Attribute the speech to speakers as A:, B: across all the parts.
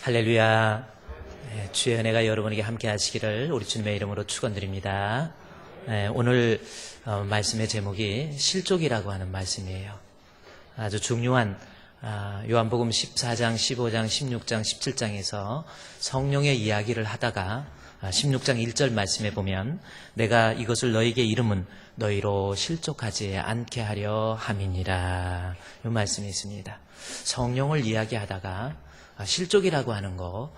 A: 할렐루야. 주의 은혜가 여러분에게 함께 하시기를 우리 주님의 이름으로 축원드립니다. 오늘 말씀의 제목이 실족이라고 하는 말씀이에요. 아주 중요한 요한복음 14장, 15장, 16장, 17장에서 성령의 이야기를 하다가 16장 1절 말씀에 보면 내가 이것을 너에게 이름은 너희로 실족하지 않게 하려 함이니라. 이 말씀이 있습니다. 성령을 이야기하다가 실족이라고 하는 거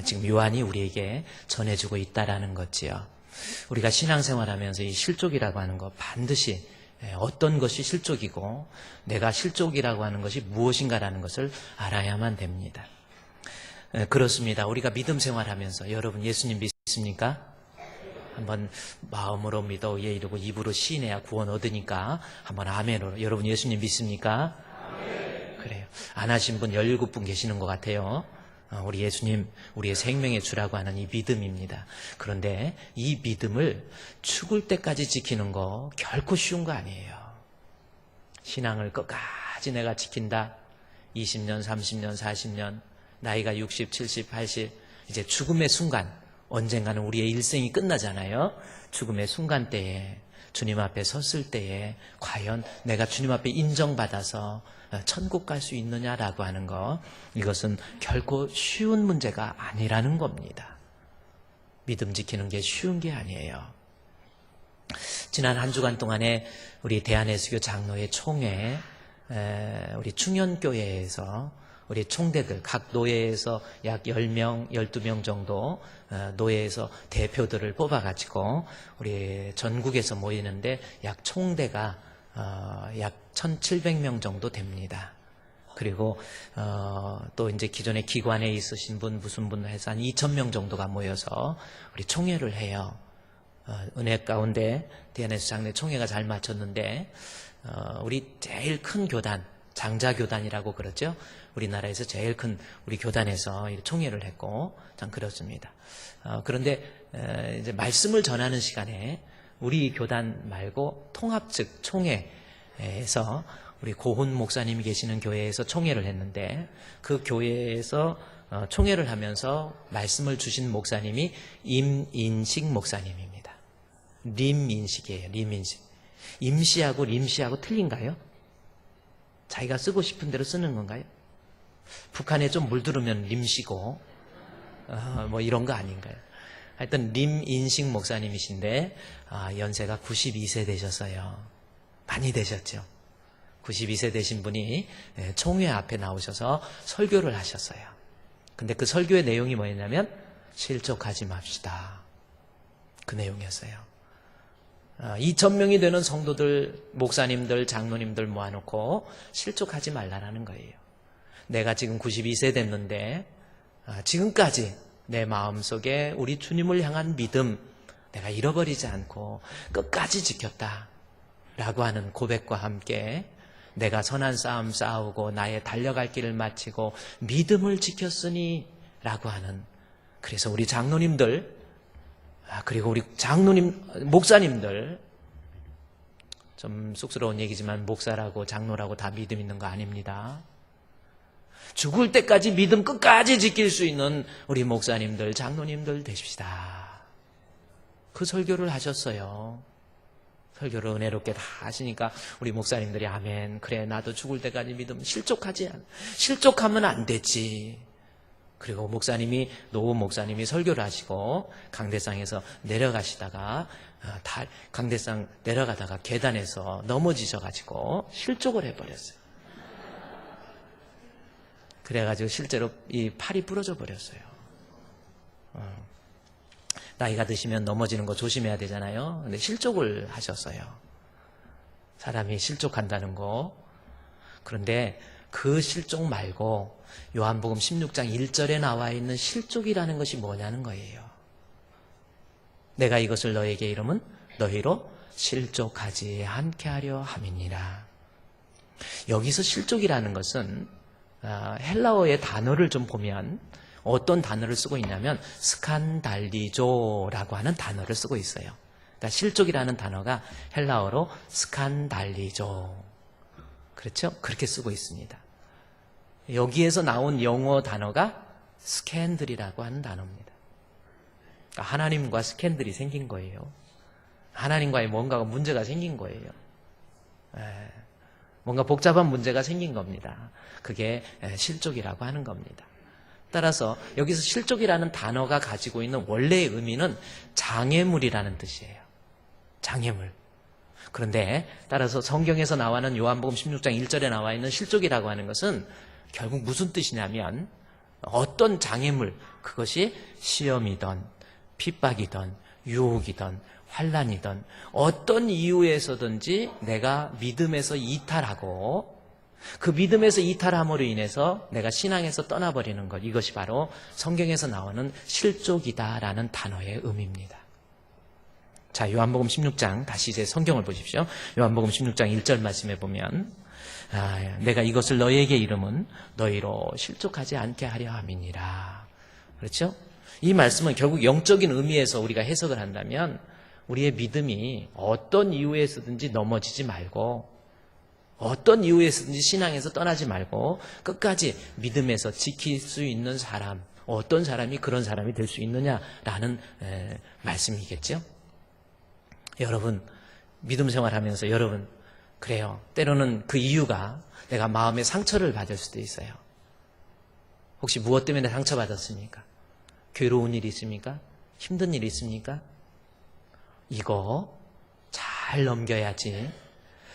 A: 지금 요한이 우리에게 전해주고 있다라는 거지요. 우리가 신앙생활하면서 이 실족이라고 하는 거 반드시 어떤 것이 실족이고 내가 실족이라고 하는 것이 무엇인가라는 것을 알아야만 됩니다. 그렇습니다. 우리가 믿음 생활하면서 여러분 예수님 믿습니까? 한번 마음으로 믿어 예 이러고 입으로 시인해야 구원 얻으니까 한번 아멘으로. 여러분 예수님 믿습니까? 그래요. 안 하신 분 17분 계시는 것 같아요. 우리 예수님, 우리의 생명의 주라고 하는 이 믿음입니다. 그런데 이 믿음을 죽을 때까지 지키는 거 결코 쉬운 거 아니에요. 신앙을 끝까지 내가 지킨다. 20년, 30년, 40년, 나이가 60, 70, 80, 이제 죽음의 순간, 언젠가는 우리의 일생이 끝나잖아요. 죽음의 순간 때에, 주님 앞에 섰을 때에 과연 내가 주님 앞에 인정받아서 천국 갈 수 있느냐라고 하는 거, 이것은 결코 쉬운 문제가 아니라는 겁니다. 믿음 지키는 게 쉬운 게 아니에요. 지난 한 주간 동안에 우리 대한예수교 장로회 총회, 우리 충현교회에서 우리 총대들, 각 노예에서 약 10명, 12명 정도 노예에서 대표들을 뽑아가지고 우리 전국에서 모이는데 약 총대가 약 1,700명 정도 됩니다. 그리고 또 이제 기존에 기관에 있으신 분 무슨 분 해서 한 2,000명 정도가 모여서 우리 총회를 해요. 은혜 가운데 대한예수 장로회 총회가 잘 마쳤는데 우리 제일 큰 교단, 장자교단이라고 그러죠. 우리나라에서 제일 큰 우리 교단에서 총회를 했고 참 그렇습니다. 그런데 이제 말씀을 전하는 시간에 우리 교단 말고 통합 측 총회에서 우리 고훈 목사님이 계시는 교회에서 총회를 했는데 그 교회에서 총회를 하면서 말씀을 주신 목사님이 임인식 목사님입니다. 림인식이에요. 림인식. 임시하고 림시하고 틀린가요? 자기가 쓰고 싶은 대로 쓰는 건가요? 북한에 좀 물들으면 림시고 뭐 이런 거 아닌가요? 하여튼 림인식 목사님이신데 연세가 92세 되셨어요. 많이 되셨죠. 92세 되신 분이 총회 앞에 나오셔서 설교를 하셨어요. 근데 그 설교의 내용이 뭐였냐면 실족하지 맙시다. 그 내용이었어요. 2,000명이 되는 성도들, 목사님들, 장로님들 모아놓고 실족하지 말라는 거예요. 내가 지금 92세 됐는데 지금까지 내 마음속에 우리 주님을 향한 믿음 내가 잃어버리지 않고 끝까지 지켰다 라고 하는 고백과 함께 내가 선한 싸움 싸우고 나의 달려갈 길을 마치고 믿음을 지켰으니 라고 하는, 그래서 우리 장로님들 그리고 우리 장로님, 목사님들, 좀 쑥스러운 얘기지만 목사라고 장로라고 다 믿음 있는 거 아닙니다. 죽을 때까지 믿음 끝까지 지킬 수 있는 우리 목사님들, 장로님들 되십시다. 그 설교를 하셨어요. 설교를 은혜롭게 다 하시니까 우리 목사님들이 아멘, 그래 나도 죽을 때까지 믿음 실족하면 안 되지. 그리고 노후 목사님이 설교를 하시고 강대상에서 내려가시다가 강대상 내려가다가 계단에서 넘어지셔가지고 실족을 해버렸어요. 그래가지고 실제로 이 팔이 부러져 버렸어요. 나이가 드시면 넘어지는 거 조심해야 되잖아요. 근데 실족을 하셨어요. 사람이 실족한다는 거. 그런데 그 실족 말고 요한복음 16장 1절에 나와 있는 실족이라는 것이 뭐냐는 거예요. 내가 이것을 너에게 이름은 너희로 실족하지 않게 하려 함이니라. 여기서 실족이라는 것은 헬라어의 단어를 좀 보면 어떤 단어를 쓰고 있냐면 스칸달리조라고 하는 단어를 쓰고 있어요. 그러니까 실족이라는 단어가 헬라어로 스칸달리조, 그렇죠? 그렇게 쓰고 있습니다. 여기에서 나온 영어 단어가 스캔들이라고 하는 단어입니다. 그러니까 하나님과 스캔들이 생긴 거예요. 하나님과의 뭔가가 문제가 생긴 거예요. 뭔가 복잡한 문제가 생긴 겁니다. 그게 실족이라고 하는 겁니다. 따라서 여기서 실족이라는 단어가 가지고 있는 원래의 의미는 장애물이라는 뜻이에요. 장애물. 그런데 따라서 성경에서 나와는 요한복음 16장 1절에 나와 있는 실족이라고 하는 것은 결국 무슨 뜻이냐면 어떤 장애물, 그것이 시험이든 핍박이든 유혹이든 환난이든 어떤 이유에서든지 내가 믿음에서 이탈하고 그 믿음에서 이탈함으로 인해서 내가 신앙에서 떠나버리는 것, 이것이 바로 성경에서 나오는 실족이다라는 단어의 의미입니다. 자, 요한복음 16장, 다시 이제 성경을 보십시오. 요한복음 16장 1절 말씀에 보면 내가 이것을 너희에게 이름은 너희로 실족하지 않게 하려 함이니라. 그렇죠? 이 말씀은 결국 영적인 의미에서 우리가 해석을 한다면 우리의 믿음이 어떤 이유에서든지 넘어지지 말고 어떤 이유에서든지 신앙에서 떠나지 말고 끝까지 믿음에서 지킬 수 있는 사람, 어떤 사람이 그런 사람이 될 수 있느냐라는 말씀이겠죠. 여러분, 믿음 생활하면서 여러분, 그래요. 때로는 그 이유가 내가 마음의 상처를 받을 수도 있어요. 혹시 무엇 때문에 상처받았습니까? 괴로운 일이 있습니까? 힘든 일이 있습니까? 이거 잘 넘겨야지.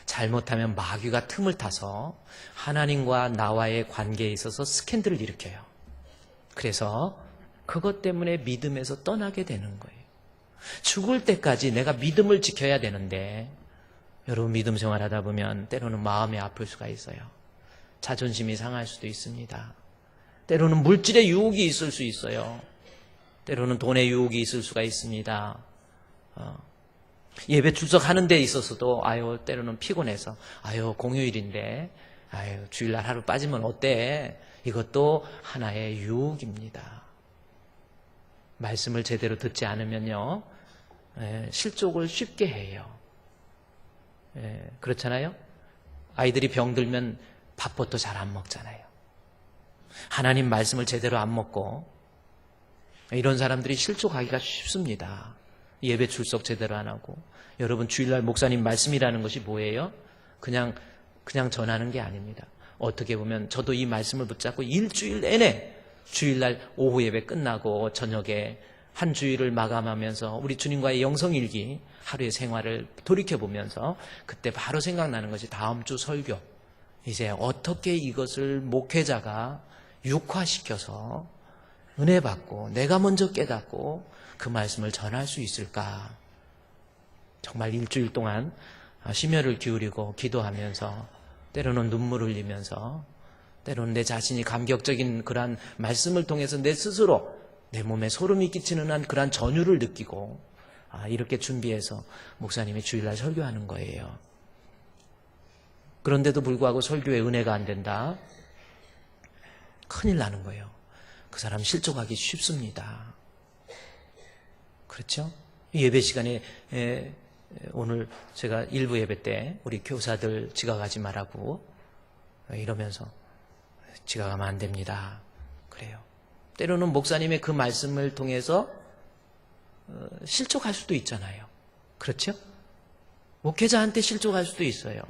A: 잘못하면 마귀가 틈을 타서 하나님과 나와의 관계에 있어서 스캔들을 일으켜요. 그래서 그것 때문에 믿음에서 떠나게 되는 거예요. 죽을 때까지 내가 믿음을 지켜야 되는데 여러분, 믿음 생활하다 보면 때로는 마음이 아플 수가 있어요. 자존심이 상할 수도 있습니다. 때로는 물질의 유혹이 있을 수 있어요. 때로는 돈의 유혹이 있을 수가 있습니다. 예배 출석하는 데 있어서도 때로는 피곤해서 공휴일인데 주일날 하루 빠지면 어때? 이것도 하나의 유혹입니다. 말씀을 제대로 듣지 않으면요 실족을 쉽게 해요. 그렇잖아요? 아이들이 병들면 밥부터 잘 안 먹잖아요. 하나님 말씀을 제대로 안 먹고 이런 사람들이 실족하기가 쉽습니다. 예배 출석 제대로 안 하고. 여러분, 주일날 목사님 말씀이라는 것이 뭐예요? 그냥 전하는 게 아닙니다. 어떻게 보면 저도 이 말씀을 붙잡고 일주일 내내 주일날 오후 예배 끝나고 저녁에 한 주일을 마감하면서 우리 주님과의 영성일기 하루의 생활을 돌이켜보면서 그때 바로 생각나는 것이 다음 주 설교. 이제 어떻게 이것을 목회자가 육화시켜서 은혜 받고 내가 먼저 깨닫고 그 말씀을 전할 수 있을까? 정말 일주일 동안 심혈을 기울이고 기도하면서 때로는 눈물을 흘리면서 때로는 내 자신이 감격적인 그러한 말씀을 통해서 내 스스로 내 몸에 소름이 끼치는 한 그러한 전율을 느끼고 이렇게 준비해서 목사님이 주일날 설교하는 거예요. 그런데도 불구하고 설교에 은혜가 안 된다? 큰일 나는 거예요. 그 사람 실족하기 쉽습니다. 그렇죠? 예배 시간에 오늘 제가 일부 예배 때 우리 교사들 지각하지 말라고 이러면서 지각하면 안 됩니다. 그래요. 때로는 목사님의 그 말씀을 통해서 실족할 수도 있잖아요. 그렇죠? 목회자한테 실족할 수도 있어요.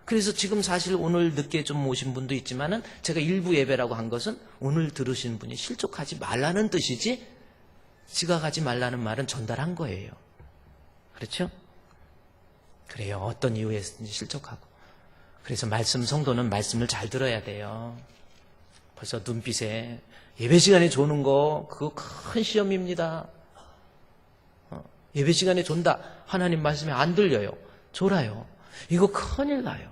A: 그래서 지금 사실 오늘 늦게 좀 오신 분도 있지만은 제가 일부 예배라고 한 것은 오늘 들으신 분이 실족하지 말라는 뜻이지 지각하지 말라는 말은 전달한 거예요. 그렇죠? 그래요. 어떤 이유에서든지 실족하고. 그래서 성도는 말씀을 잘 들어야 돼요. 벌써 눈빛에 예배 시간에 조는 거 그거 큰 시험입니다. 예배 시간에 존다. 하나님 말씀에 안 들려요. 졸아요. 이거 큰일 나요.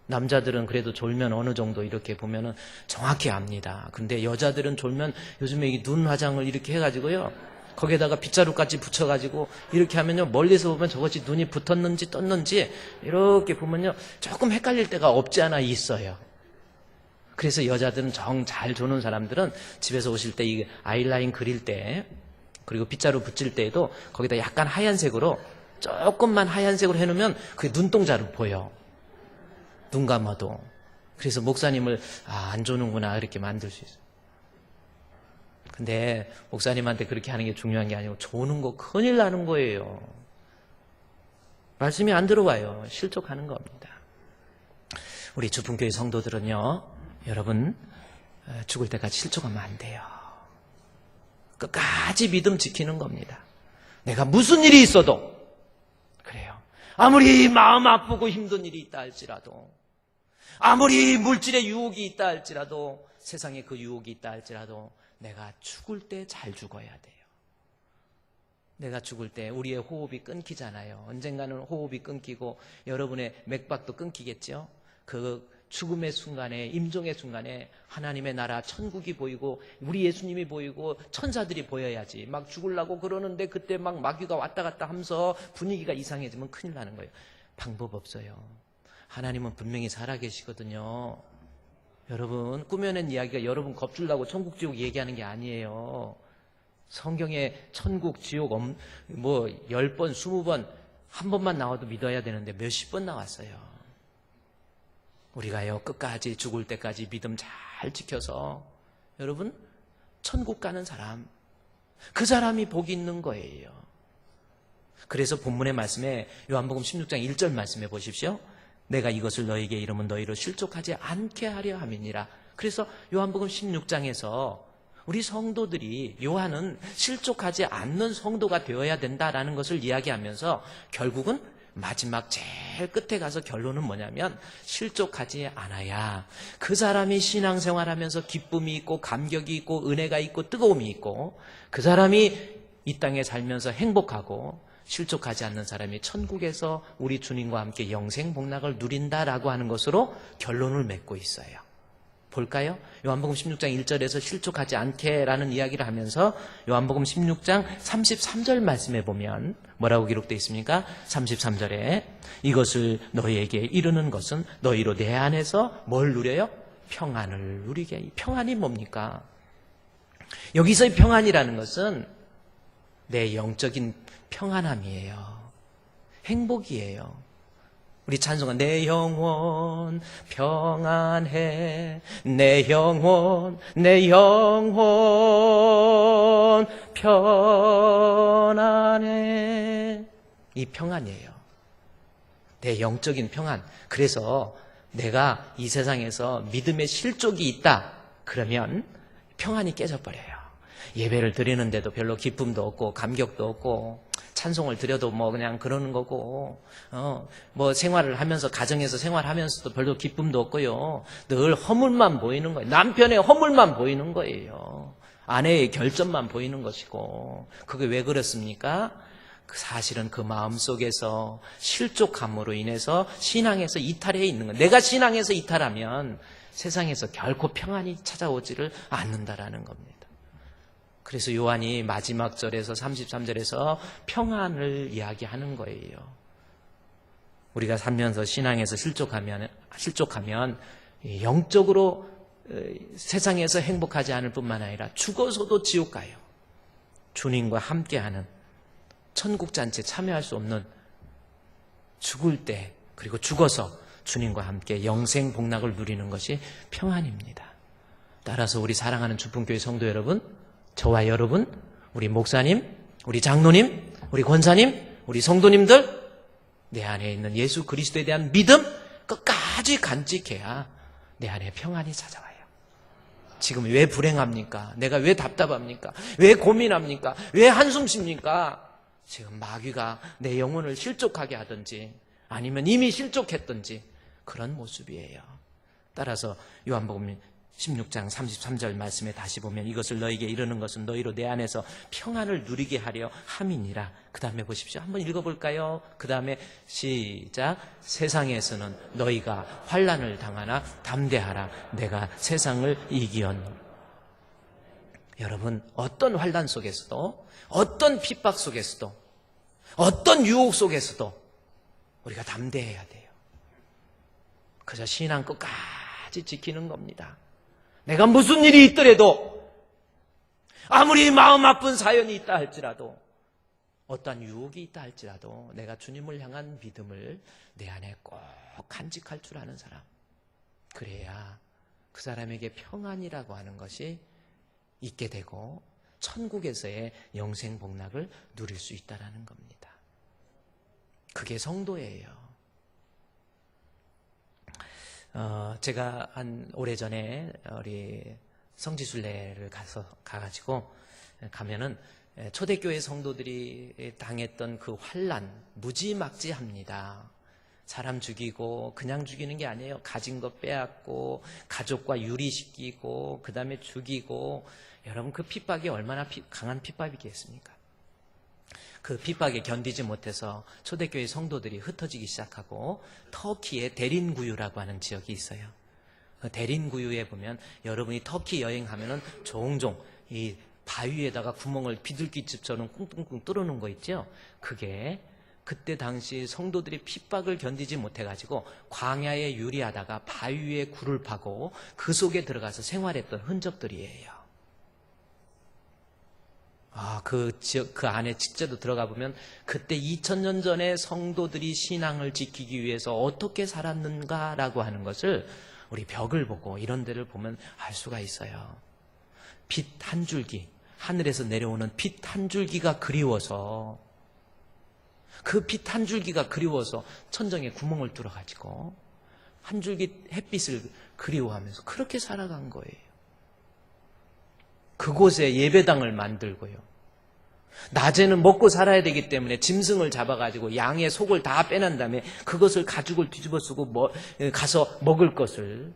A: 남자들은 그래도 졸면 어느 정도 이렇게 보면은 정확히 압니다. 근데 여자들은 졸면 요즘에 이 눈 화장을 이렇게 해가지고요. 거기에다가 빗자루까지 붙여가지고 이렇게 하면요. 멀리서 보면 저것이 눈이 붙었는지 떴는지 이렇게 보면요. 조금 헷갈릴 때가 없지 않아 있어요. 그래서 여자들은 정 잘 조는 사람들은 집에서 오실 때 이 아이라인 그릴 때 그리고 빗자루 붙일 때에도 거기다 약간 하얀색으로 조금만 하얀색으로 해놓으면 그게 눈동자로 보여. 눈 감아도. 그래서 목사님을 안 조는구나 이렇게 만들 수 있어요. 근데 목사님한테 그렇게 하는 게 중요한 게 아니고 조는 거 큰일 나는 거예요. 말씀이 안 들어와요. 실족하는 겁니다. 우리 주품교회 성도들은요, 여러분 죽을 때까지 실족하면 안 돼요. 끝까지 믿음 지키는 겁니다. 내가 무슨 일이 있어도 그래요. 아무리 마음 아프고 힘든 일이 있다 할지라도, 아무리 물질의 유혹이 있다 할지라도, 세상에 그 유혹이 있다 할지라도 내가 죽을 때 잘 죽어야 돼요. 내가 죽을 때 우리의 호흡이 끊기잖아요. 언젠가는 호흡이 끊기고 여러분의 맥박도 끊기겠죠. 그 죽음의 순간에, 임종의 순간에 하나님의 나라 천국이 보이고 우리 예수님이 보이고 천사들이 보여야지. 막 죽으려고 그러는데 그때 막 마귀가 왔다 갔다 하면서 분위기가 이상해지면 큰일 나는 거예요. 방법 없어요. 하나님은 분명히 살아계시거든요. 여러분, 꾸며낸 이야기가 여러분 겁주려고 천국 지옥 얘기하는 게 아니에요. 성경에 천국 지옥 10번 20번 한 번만 나와도 믿어야 되는데 몇십 번 나왔어요. 우리가요 끝까지 죽을 때까지 믿음 잘 지켜서 여러분 천국 가는 사람, 그 사람이 복이 있는 거예요. 그래서 본문의 말씀에 요한복음 16장 1절 말씀해 보십시오. 내가 이것을 너희에게 이르면 너희로 실족하지 않게 하려 함이니라. 그래서 요한복음 16장에서 우리 성도들이, 요한은 실족하지 않는 성도가 되어야 된다라는 것을 이야기하면서 결국은 마지막 제일 끝에 가서 결론은 뭐냐면 실족하지 않아야 그 사람이 신앙생활하면서 기쁨이 있고 감격이 있고 은혜가 있고 뜨거움이 있고 그 사람이 이 땅에 살면서 행복하고 실족하지 않는 사람이 천국에서 우리 주님과 함께 영생복락을 누린다라고 하는 것으로 결론을 맺고 있어요. 볼까요? 요한복음 16장 1절에서 실족하지 않게라는 이야기를 하면서 요한복음 16장 33절 말씀에 보면 뭐라고 기록되어 있습니까? 33절에 이것을 너희에게 이르는 것은 너희로 내 안에서 뭘 누려요? 평안을 누리게. 평안이 뭡니까? 여기서의 평안이라는 것은 내 영적인 평안함이에요. 행복이에요. 우리 찬송가 내 영혼 평안해, 내 영혼 편안해. 이 평안이에요. 내 영적인 평안. 그래서 내가 이 세상에서 믿음의 실족이 있다 그러면 평안이 깨져버려요. 예배를 드리는데도 별로 기쁨도 없고 감격도 없고 찬송을 드려도 뭐 그냥 그러는 거고, 뭐 생활을 하면서, 가정에서 생활하면서도 별로 기쁨도 없고요. 늘 허물만 보이는 거예요. 남편의 허물만 보이는 거예요. 아내의 결점만 보이는 것이고, 그게 왜 그렇습니까? 사실은 그 마음 속에서 실족함으로 인해서 신앙에서 이탈해 있는 거예요. 내가 신앙에서 이탈하면 세상에서 결코 평안이 찾아오지를 않는다라는 겁니다. 그래서 요한이 마지막 절에서 33절에서 평안을 이야기하는 거예요. 우리가 살면서 신앙에서 실족하면 영적으로 세상에서 행복하지 않을 뿐만 아니라 죽어서도 지옥 가요. 주님과 함께하는 천국잔치에 참여할 수 없는, 죽을 때 그리고 죽어서 주님과 함께 영생복락을 누리는 것이 평안입니다. 따라서 우리 사랑하는 주품교회 성도 여러분, 저와 여러분, 우리 목사님, 우리 장로님, 우리 권사님, 우리 성도님들, 내 안에 있는 예수 그리스도에 대한 믿음 끝까지 간직해야 내 안에 평안이 찾아와요. 지금 왜 불행합니까? 내가 왜 답답합니까? 왜 고민합니까? 왜 한숨 쉽니까? 지금 마귀가 내 영혼을 실족하게 하든지 아니면 이미 실족했든지 그런 모습이에요. 따라서 요한복음 16장 33절 말씀에 다시 보면 이것을 너희에게 이르는 것은 너희로 내 안에서 평안을 누리게 하려 함이니라. 그 다음에 보십시오. 한번 읽어볼까요? 그 다음에 시작. 세상에서는 너희가 환난을 당하나 담대하라. 내가 세상을 이기었노라. 여러분, 어떤 환난 속에서도, 어떤 핍박 속에서도, 어떤 유혹 속에서도 우리가 담대해야 돼요. 그저 신앙 끝까지 지키는 겁니다. 내가 무슨 일이 있더라도, 아무리 마음 아픈 사연이 있다 할지라도, 어떠한 유혹이 있다 할지라도 내가 주님을 향한 믿음을 내 안에 꼭 간직할 줄 아는 사람, 그래야 그 사람에게 평안이라고 하는 것이 있게 되고 천국에서의 영생 복락을 누릴 수 있다는 겁니다. 그게 성도예요. 제가 한 오래전에 우리 성지순례를 가가지고 가면은 초대교회 성도들이 당했던 그 환난 무지막지합니다. 사람 죽이고 그냥 죽이는 게 아니에요. 가진 거 빼앗고 가족과 유리시키고 그 다음에 죽이고, 여러분 그 핍박이 얼마나 강한 핍박이겠습니까? 그 핍박에 견디지 못해서 초대교회 성도들이 흩어지기 시작하고 터키의 데린구유라고 하는 지역이 있어요. 그 데린구유에 보면 여러분이 터키 여행하면은 종종 이 바위에다가 구멍을 비둘기집처럼 꿍꿍꿍 뚫어놓은 거 있죠? 그게 그때 당시 성도들이 핍박을 견디지 못해가지고 광야에 유리하다가 바위 위에 굴을 파고 그 속에 들어가서 생활했던 흔적들이에요. 그 지역, 그 안에 직접 들어가 보면 그때 2000년 전에 성도들이 신앙을 지키기 위해서 어떻게 살았는가라고 하는 것을 우리 벽을 보고 이런 데를 보면 알 수가 있어요. 빛 한 줄기, 하늘에서 내려오는 빛 한 줄기가 그리워서, 그 빛 한 줄기가 그리워서 천정에 구멍을 뚫어가지고 한 줄기 햇빛을 그리워하면서 그렇게 살아간 거예요. 그곳에 예배당을 만들고요. 낮에는 먹고 살아야 되기 때문에 짐승을 잡아가지고 양의 속을 다 빼낸 다음에 그것을 가죽을 뒤집어 쓰고 가서 먹을 것을,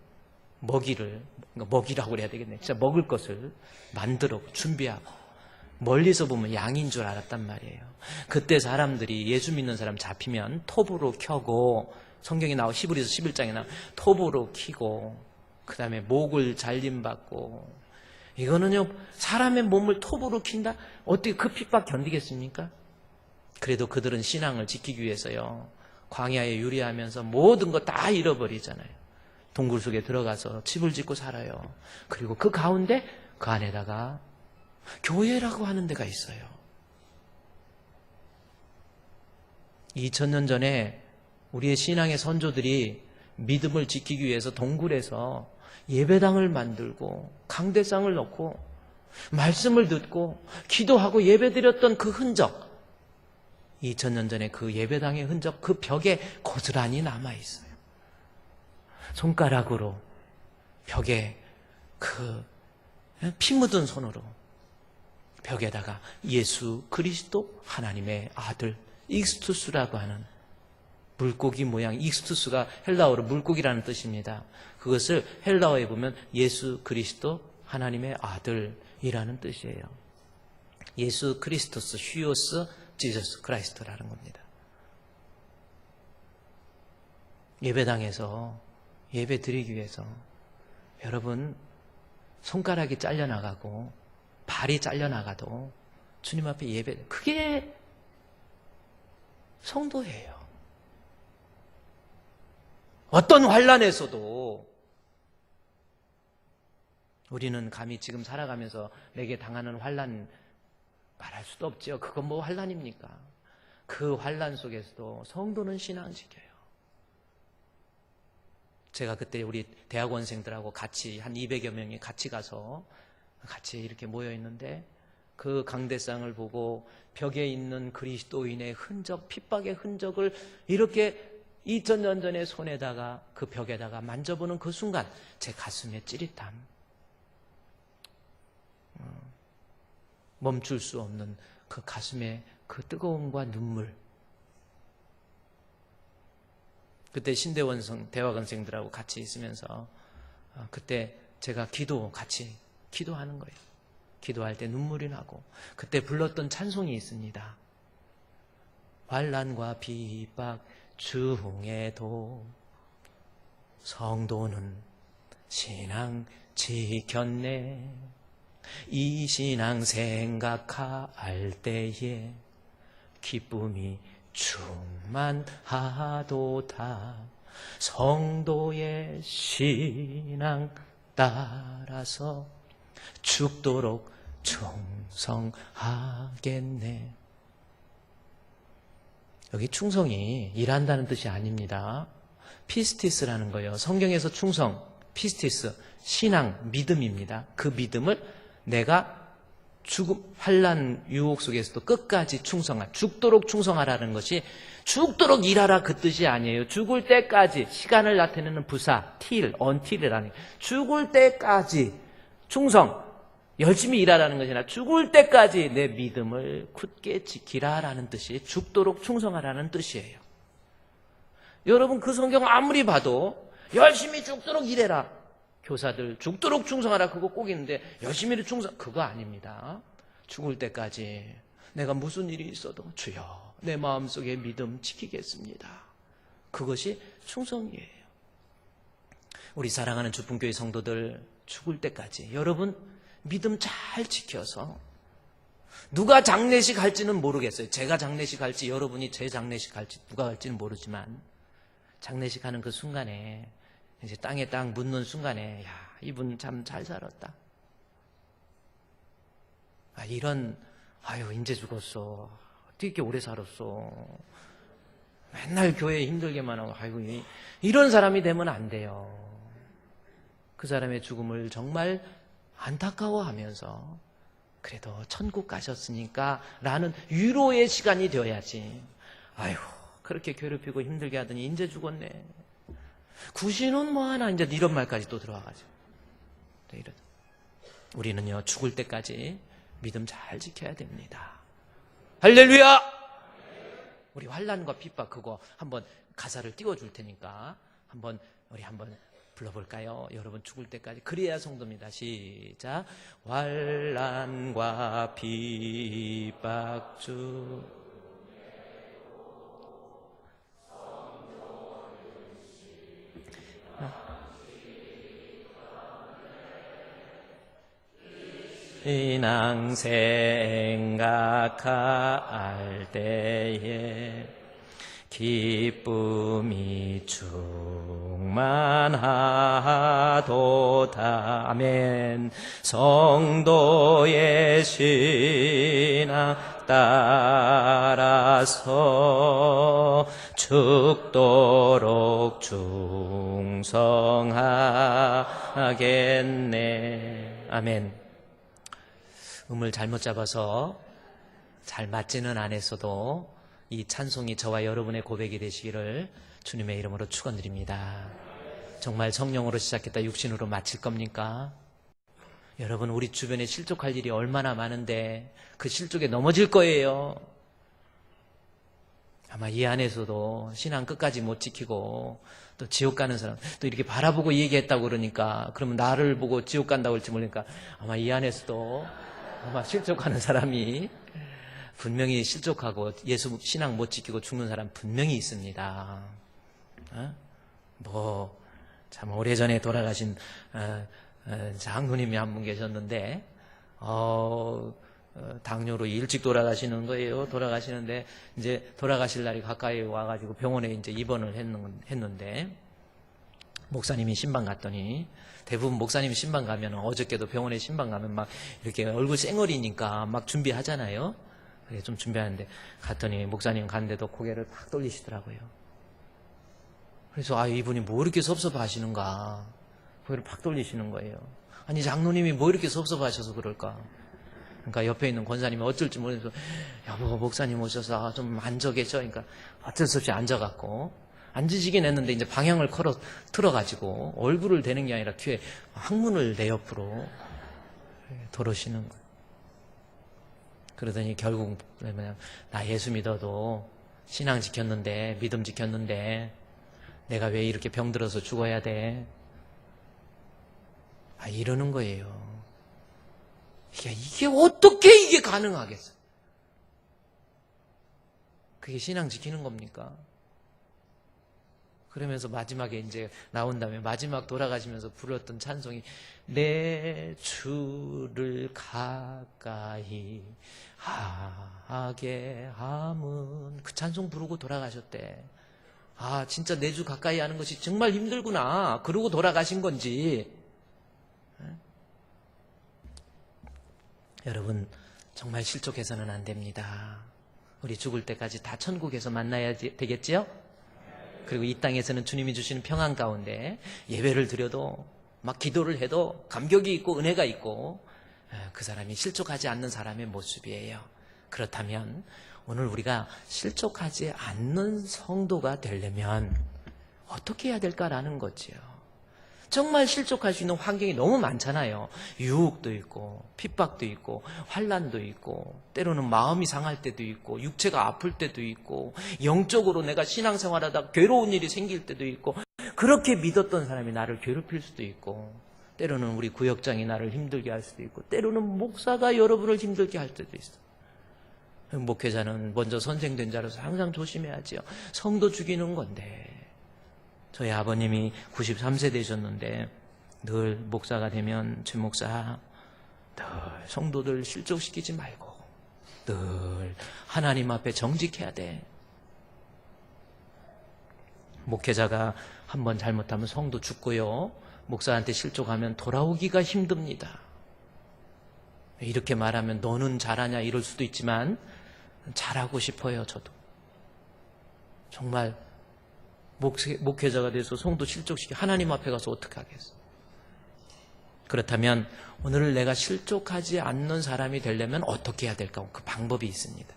A: 먹이라고 그래야 되겠네. 진짜 먹을 것을 만들어 준비하고, 멀리서 보면 양인 줄 알았단 말이에요. 그때 사람들이 예수 믿는 사람 잡히면 톱으로 켜고, 성경에 나와 히브리서 11장에 나와 톱으로 키고, 그 다음에 목을 잘림받고, 이거는요, 사람의 몸을 톱으로 킨다? 어떻게 그 핍박 견디겠습니까? 그래도 그들은 신앙을 지키기 위해서요, 광야에 유리하면서 모든 거 다 잃어버리잖아요. 동굴 속에 들어가서 집을 짓고 살아요. 그리고 그 가운데 그 안에다가 교회라고 하는 데가 있어요. 2000년 전에 우리의 신앙의 선조들이 믿음을 지키기 위해서 동굴에서 예배당을 만들고 강대상을 넣고 말씀을 듣고 기도하고 예배드렸던 그 흔적, 2000년 전에 그 예배당의 흔적, 그 벽에 고스란히 남아있어요. 손가락으로 벽에 그 피 묻은 손으로 벽에다가 예수 그리스도 하나님의 아들, 익스투스라고 하는 물고기 모양, 익스투스가 헬라어로 물고기라는 뜻입니다. 그것을 헬라어에 보면 예수 그리스도 하나님의 아들이라는 뜻이에요. 예수 크리스토스, 휴오스 지저스 크라이스트라는 겁니다. 예배당에서 예배 드리기 위해서 여러분 손가락이 잘려나가고 발이 잘려나가도 주님 앞에 예배, 그게 성도예요. 어떤 환난에서도 우리는 감히 지금 살아가면서 내게 당하는 환난 말할 수도 없죠. 그건 뭐 환난입니까? 그 환난 속에서도 성도는 신앙 지켜요. 제가 그때 우리 대학원생들하고 같이 한 200여 명이 같이 가서 같이 이렇게 모여 있는데 그 강대상을 보고 벽에 있는 그리스도인의 흔적, 핍박의 흔적을 이렇게 2000년 전에 손에다가 그 벽에다가 만져보는 그 순간 제 가슴에 찌릿함, 멈출 수 없는 그 가슴의 그 뜨거움과 눈물. 그때 신대원생 대학원생들하고 같이 있으면서 그때 제가 같이 기도하는 거예요. 기도할 때 눈물이 나고 그때 불렀던 찬송이 있습니다. 환난과 핍박 중에도 성도는 신앙 지켰네. 이 신앙 생각할 때에 기쁨이 충만하도다. 성도의 신앙 따라서 죽도록 충성하겠네. 여기 충성이 일한다는 뜻이 아닙니다. 피스티스라는 거예요. 성경에서 충성, 피스티스, 신앙, 믿음입니다. 그 믿음을 내가 죽음, 환난 유혹 속에서도 끝까지 죽도록 충성하라는 것이 죽도록 일하라 그 뜻이 아니에요. 죽을 때까지, 시간을 나타내는 부사, until이라는 죽을 때까지 충성, 열심히 일하라는 것이 아니라 죽을 때까지 내 믿음을 굳게 지키라라는 뜻이 죽도록 충성하라는 뜻이에요. 여러분 그 성경 아무리 봐도 열심히 죽도록 일해라. 교사들 죽도록 충성하라 그거 꼭 있는데 열심히 충성 그거 아닙니다. 죽을 때까지 내가 무슨 일이 있어도 주여 내 마음속에 믿음 지키겠습니다. 그것이 충성이에요. 우리 사랑하는 주풍교회 성도들 죽을 때까지 여러분 믿음 잘 지켜서 누가 장례식 할지는 모르겠어요. 제가 장례식 할지 여러분이 제 장례식 할지 누가 할지는 모르지만 장례식 하는 그 순간에 이제 땅에 땅 묻는 순간에 야 이분 참 잘 살았다. 이제 죽었어. 어떻게 이렇게 오래 살았어. 맨날 교회에 힘들게만 하고 이런 사람이 되면 안 돼요. 그 사람의 죽음을 정말 안타까워하면서 그래도 천국 가셨으니까 라는 위로의 시간이 되어야지. 그렇게 괴롭히고 힘들게 하더니 이제 죽었네. 구신은 뭐하나 이제 이런 말까지 또 들어와가지고 우리는요 죽을 때까지 믿음 잘 지켜야 됩니다. 할렐루야. 우리 환난과 핍박 그거 한번 가사를 띄워줄 테니까 우리 한번 불러볼까요? 여러분 죽을 때까지 그래야 성도입니다. 시작. 환난과 핍박 주 신앙 생각할 때에 기쁨이 충만하도다. 아멘. 성도의 신앙 따라서 죽도록 충성하겠네. 아멘. 음을 잘못 잡아서 잘 맞지는 않았어도 이 찬송이 저와 여러분의 고백이 되시기를 주님의 이름으로 축원드립니다. 정말 성령으로 시작했다 육신으로 마칠 겁니까? 여러분 우리 주변에 실족할 일이 얼마나 많은데 그 실족에 넘어질 거예요. 아마 이 안에서도 신앙 끝까지 못 지키고 또 지옥 가는 사람 또 이렇게 바라보고 얘기했다고 그러니까 그러면 나를 보고 지옥 간다고 할지 모르니까 아마 이 안에서도 아마 실족하는 사람이 분명히 실족하고 예수 신앙 못 지키고 죽는 사람 분명히 있습니다. 참 오래전에 돌아가신 장로님이 한 분 계셨는데 당뇨로 일찍 돌아가시는 거예요. 돌아가시는데 이제 돌아가실 날이 가까이 와가지고 병원에 이제 입원을 했는데 목사님이 신방 갔더니 대부분 목사님이 신방 가면 어저께도 병원에 신방 가면 막 이렇게 얼굴 쌩얼이니까 막 준비하잖아요. 좀 준비하는데 갔더니 목사님 갔는데도 고개를 팍 돌리시더라고요. 그래서 이분이 뭐 이렇게 섭섭하시는가 고개를 팍 돌리시는 거예요. 아니 장로님이 뭐 이렇게 섭섭하셔서 그럴까. 그러니까 옆에 있는 권사님이 어쩔 줄 모르면서 여보 목사님 오셔서 좀 앉아 계셔. 그러니까 어쩔 수 없이 앉아갖고 앉으시긴 했는데 이제 방향을 틀어가지고 얼굴을 대는 게 아니라 뒤에 항문을 내 옆으로 돌으시는 거예요. 그러더니 결국 나 예수 믿어도 신앙 지켰는데 믿음 지켰는데 내가 왜 이렇게 병들어서 죽어야 돼? 이러는 거예요. 이게 어떻게 이게 가능하겠어? 그게 신앙 지키는 겁니까? 그러면서 마지막에 이제 나온 다음에 마지막 돌아가시면서 불렀던 찬송이 내 주를 가까이 하게 함은 그 찬송 부르고 돌아가셨대. 진짜 내 주 가까이 하는 것이 정말 힘들구나. 그러고 돌아가신 건지. 여러분 정말 실족해서는 안 됩니다. 우리 죽을 때까지 다 천국에서 만나야 되겠지요? 그리고 이 땅에서는 주님이 주시는 평안 가운데 예배를 드려도 막 기도를 해도 감격이 있고 은혜가 있고 그 사람이 실족하지 않는 사람의 모습이에요. 그렇다면 오늘 우리가 실족하지 않는 성도가 되려면 어떻게 해야 될까라는 거지요. 정말 실족할 수 있는 환경이 너무 많잖아요. 유혹도 있고 핍박도 있고 환난도 있고 때로는 마음이 상할 때도 있고 육체가 아플 때도 있고 영적으로 내가 신앙생활하다 괴로운 일이 생길 때도 있고 그렇게 믿었던 사람이 나를 괴롭힐 수도 있고 때로는 우리 구역장이 나를 힘들게 할 수도 있고 때로는 목사가 여러분을 힘들게 할 때도 있어요. 목회자는 먼저 선생된 자로서 항상 조심해야지요. 성도 죽이는 건데 저희 아버님이 93세 되셨는데 늘 목사가 되면 최 목사 늘 성도들 실족시키지 말고 늘 하나님 앞에 정직해야 돼. 목회자가 한번 잘못하면 성도 죽고요. 목사한테 실족하면 돌아오기가 힘듭니다. 이렇게 말하면 너는 잘하냐 이럴 수도 있지만 잘하고 싶어요. 저도 정말 목회자가 돼서 성도 실족시키 하나님 앞에 가서 어떻게 하겠어? 그렇다면 오늘 내가 실족하지 않는 사람이 되려면 어떻게 해야 될까? 그 방법이 있습니다.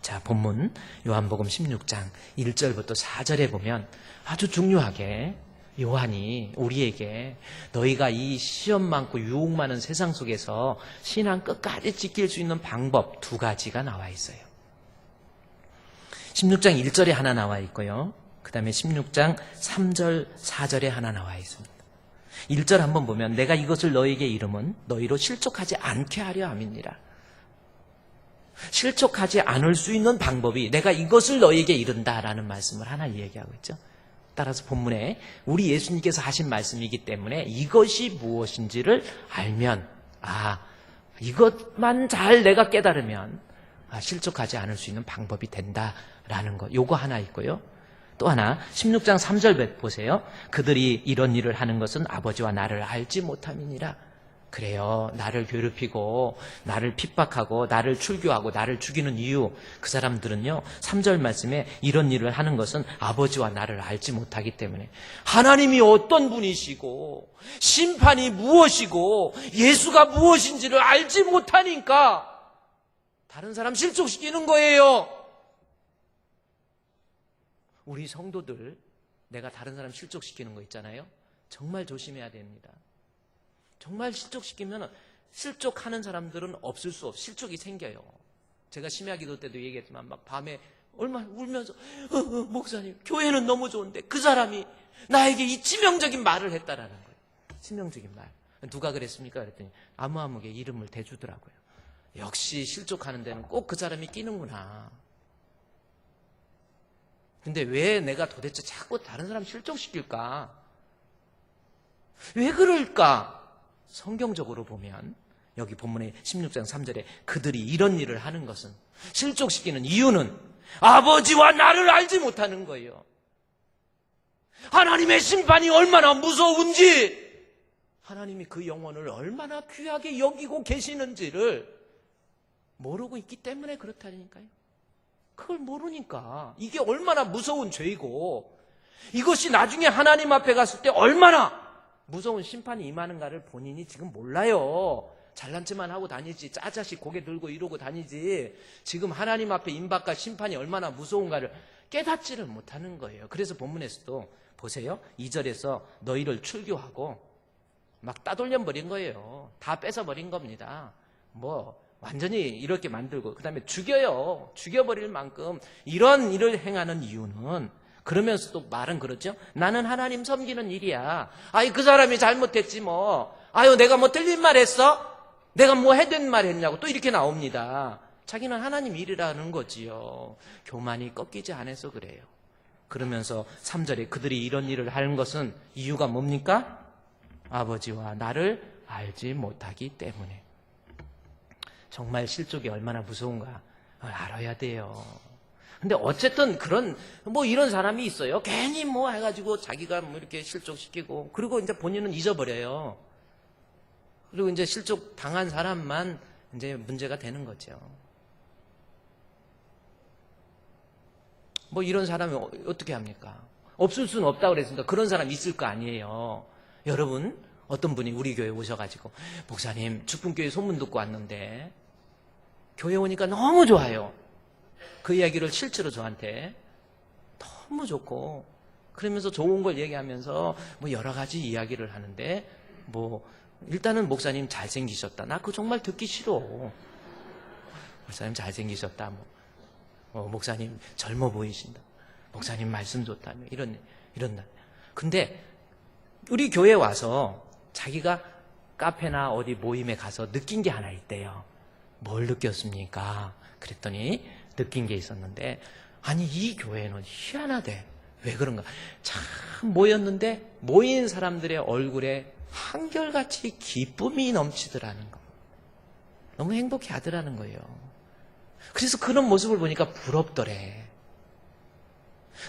A: 자, 본문 요한복음 16장 1절부터 4절에 보면 아주 중요하게 요한이 우리에게 너희가 이 시험 많고 유혹 많은 세상 속에서 신앙 끝까지 지킬 수 있는 방법 2가지가 나와 있어요. 16장 1절에 하나 나와 있고요. 그 다음에 16장 3절, 4절에 하나 나와 있습니다. 1절 한번 보면 내가 이것을 너희에게 이름은 너희로 실족하지 않게 하려 함이니라. 실족하지 않을 수 있는 방법이 내가 이것을 너희에게 이른다라는 말씀을 하나 얘기하고 있죠. 따라서 본문에 우리 예수님께서 하신 말씀이기 때문에 이것이 무엇인지를 알면 이것만 잘 내가 깨달으면 실족하지 않을 수 있는 방법이 된다라는 것. 요거 하나 있고요. 또 하나 16장 3절 보세요. 그들이 이런 일을 하는 것은 아버지와 나를 알지 못함이니라. 그래요. 나를 괴롭히고 나를 핍박하고 나를 출교하고 나를 죽이는 이유 그 사람들은요 3절 말씀에 이런 일을 하는 것은 아버지와 나를 알지 못하기 때문에 하나님이 어떤 분이시고 심판이 무엇이고 예수가 무엇인지를 알지 못하니까 다른 사람 실족시키는 거예요. 우리 성도들 내가 다른 사람 실족시키는 거 있잖아요. 정말 조심해야 됩니다. 정말 실족시키면 실족하는 사람들은 없을 수 없어. 실족이 생겨요. 제가 심야 기도 때도 얘기했지만 막 밤에 얼마나 울면서 목사님 교회는 너무 좋은데 그 사람이 나에게 이 치명적인 말을 했다라는 거예요. 치명적인 말. 누가 그랬습니까? 그랬더니 아무개 이름을 대주더라고요. 역시 실족하는 데는 꼭 그 사람이 끼는구나. 근데 왜 내가 도대체 자꾸 다른 사람 실족시킬까? 왜 그럴까? 성경적으로 보면 여기 본문의 16장 3절에 그들이 이런 일을 하는 것은 실족시키는 이유는 아버지와 나를 알지 못하는 거예요. 하나님의 심판이 얼마나 무서운지 하나님이 그 영혼을 얼마나 귀하게 여기고 계시는지를 모르고 있기 때문에 그렇다니까요. 그걸 모르니까 이게 얼마나 무서운 죄이고 이것이 나중에 하나님 앞에 갔을 때 얼마나 무서운 심판이 임하는가를 본인이 지금 몰라요. 잘난 체만 하고 다니지 짜자식 고개 들고 이러고 다니지 지금 하나님 앞에 임박할 심판이 얼마나 무서운가를 깨닫지를 못하는 거예요. 그래서 본문에서도 보세요. 2절에서 너희를 출교하고 막 따돌려버린 거예요. 다 뺏어버린 겁니다. 완전히 이렇게 만들고 그 다음에 죽여요. 죽여버릴 만큼 이런 일을 행하는 이유는 그러면서도 말은 그렇죠. 나는 하나님 섬기는 일이야. 그 사람이 잘못했지 뭐. 내가 뭐 틀린 말 했어? 내가 뭐 해된 말 했냐고 또 이렇게 나옵니다. 자기는 하나님 일이라는 거지요. 교만이 꺾이지 않아서 그래요. 그러면서 3절에 그들이 이런 일을 하는 것은 이유가 뭡니까? 아버지와 나를 알지 못하기 때문에. 정말 실족이 얼마나 무서운가 알아야 돼요. 근데 어쨌든 이런 사람이 있어요. 괜히 해가지고 자기가 이렇게 실족시키고 그리고 이제 본인은 잊어버려요. 그리고 이제 실족 당한 사람만 이제 문제가 되는 거죠. 이런 사람이 어떻게 합니까? 없을 수는 없다고 그랬으니까 그런 사람 있을 거 아니에요. 여러분, 어떤 분이 우리 교회 오셔가지고 목사님 축분교회 소문 듣고 왔는데 교회 오니까 너무 좋아요. 그 이야기를 실제로 저한테 너무 좋고 그러면서 좋은 걸 얘기하면서 뭐 여러 가지 이야기를 하는데 뭐 일단은 목사님 잘생기셨다. 나 그거 정말 듣기 싫어. 목사님 잘생기셨다. 목사님 젊어 보이신다. 목사님 말씀 좋다며 이런 날. 근데 우리 교회 와서 자기가 카페나 어디 모임에 가서 느낀 게 하나 있대요. 뭘 느꼈습니까? 그랬더니 느낀 게 있었는데 아니 이 교회는 희한하대. 왜 그런가? 참 모였는데 모인 사람들의 얼굴에 한결같이 기쁨이 넘치더라는 거. 너무 행복해 하더라는 거예요. 그래서 그런 모습을 보니까 부럽더래.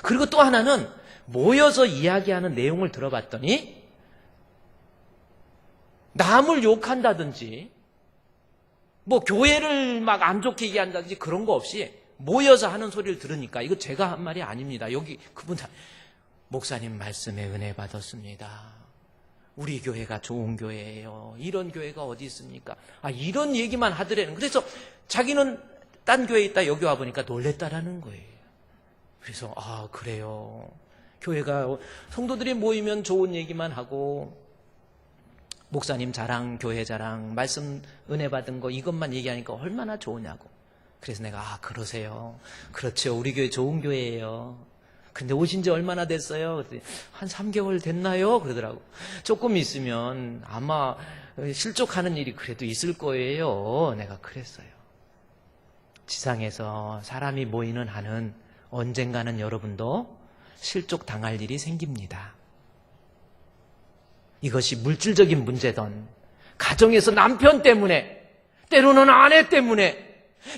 A: 그리고 또 하나는 모여서 이야기하는 내용을 들어봤더니 남을 욕한다든지 뭐 교회를 막 안 좋게 얘기한다든지 그런 거 없이 모여서 하는 소리를 들으니까 이거 제가 한 말이 아닙니다. 여기 그분 목사님 말씀에 은혜 받았습니다. 우리 교회가 좋은 교회예요. 이런 교회가 어디 있습니까? 이런 얘기만 하더래는. 그래서 자기는 딴 교회에 있다 여기 와보니까 놀랬다라는 거예요. 그래서 그래요. 교회가 성도들이 모이면 좋은 얘기만 하고 목사님 자랑, 교회 자랑, 말씀 은혜 받은 거 이것만 얘기하니까 얼마나 좋으냐고. 그래서 내가 그러세요. 그렇죠. 우리 교회 좋은 교회예요. 근데 오신 지 얼마나 됐어요? 그랬더니 한 3개월 됐나요? 그러더라고. 조금 있으면 아마 실족하는 일이 그래도 있을 거예요. 내가 그랬어요. 지상에서 사람이 모이는 한은 언젠가는 여러분도 실족 당할 일이 생깁니다. 이것이 물질적인 문제든 가정에서 남편 때문에 때로는 아내 때문에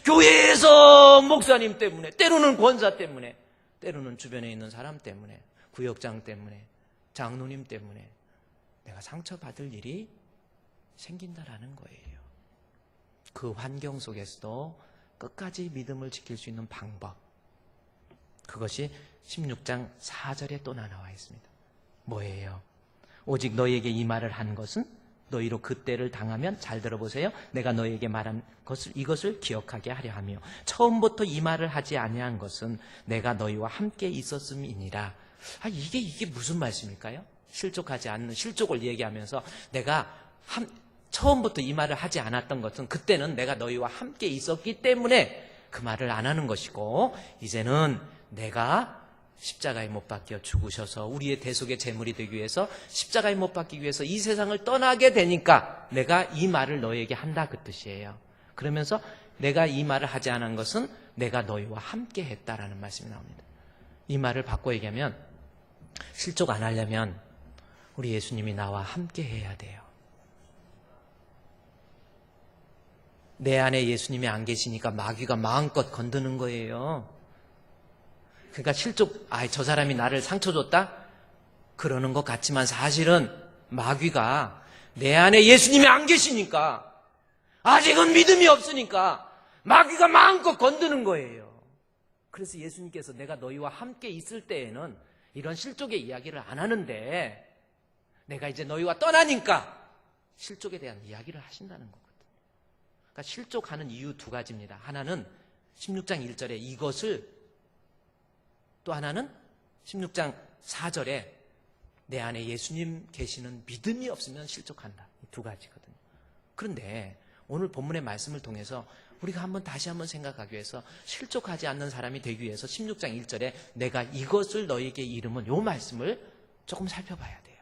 A: 교회에서 목사님 때문에 때로는 권사 때문에 때로는 주변에 있는 사람 때문에 구역장 때문에 장로님 때문에 내가 상처받을 일이 생긴다라는 거예요. 그 환경 속에서도 끝까지 믿음을 지킬 수 있는 방법, 그것이 16장 4절에 또 나와 있습니다. 뭐예요? 오직 너희에게 이 말을 한 것은 너희로 그때를 당하면, 잘 들어보세요. 내가 너희에게 말한 것을 이것을 기억하게 하려 하며 처음부터 이 말을 하지 아니한 것은 내가 너희와 함께 있었음이니라. 이게 무슨 말씀일까요? 실족하지 않는 실족을 얘기하면서 내가 처음부터 이 말을 하지 않았던 것은 그때는 내가 너희와 함께 있었기 때문에 그 말을 안 하는 것이고, 이제는 내가 십자가에 못 박혀 죽으셔서 우리의 대속의 제물이 되기 위해서 십자가에 못 박히기 위해서 이 세상을 떠나게 되니까 내가 이 말을 너희에게 한다, 그 뜻이에요. 그러면서 내가 이 말을 하지 않은 것은 내가 너희와 함께 했다라는 말씀이 나옵니다. 이 말을 바꿔 얘기하면 실족 안 하려면 우리 예수님이 나와 함께 해야 돼요. 내 안에 예수님이 안 계시니까 마귀가 마음껏 건드는 거예요. 그러니까 실족, 저 사람이 나를 상처 줬다? 그러는 것 같지만 사실은 마귀가 내 안에 예수님이 안 계시니까, 아직은 믿음이 없으니까 마귀가 마음껏 건드는 거예요. 그래서 예수님께서 내가 너희와 함께 있을 때에는 이런 실족의 이야기를 안 하는데, 내가 이제 너희와 떠나니까 실족에 대한 이야기를 하신다는 거거든요. 그러니까 실족하는 이유 두 가지입니다. 하나는 16장 1절에 이것을, 또 하나는 16장 4절에 내 안에 예수님 계시는 믿음이 없으면 실족한다. 이 두 가지거든요. 그런데 오늘 본문의 말씀을 통해서 우리가 다시 한번 생각하기 위해서 실족하지 않는 사람이 되기 위해서 16장 1절에 내가 이것을 너희에게 이름은, 요 말씀을 조금 살펴봐야 돼요.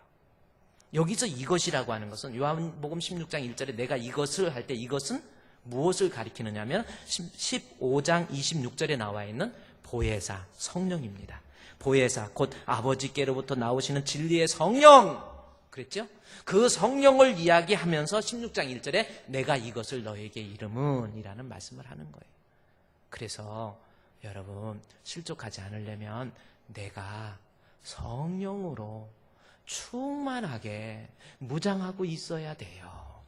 A: 여기서 이것이라고 하는 것은 요한복음 16장 1절에 내가 이것을 할 때 이것은 무엇을 가리키느냐면 15장 26절에 나와 있는 보혜사, 성령입니다. 보혜사, 곧 아버지께로부터 나오시는 진리의 성령, 그랬죠? 그 성령을 이야기하면서 16장 1절에 내가 이것을 너에게 이름은 이라는 말씀을 하는 거예요. 그래서 여러분, 실족하지 않으려면 내가 성령으로 충만하게 무장하고 있어야 돼요.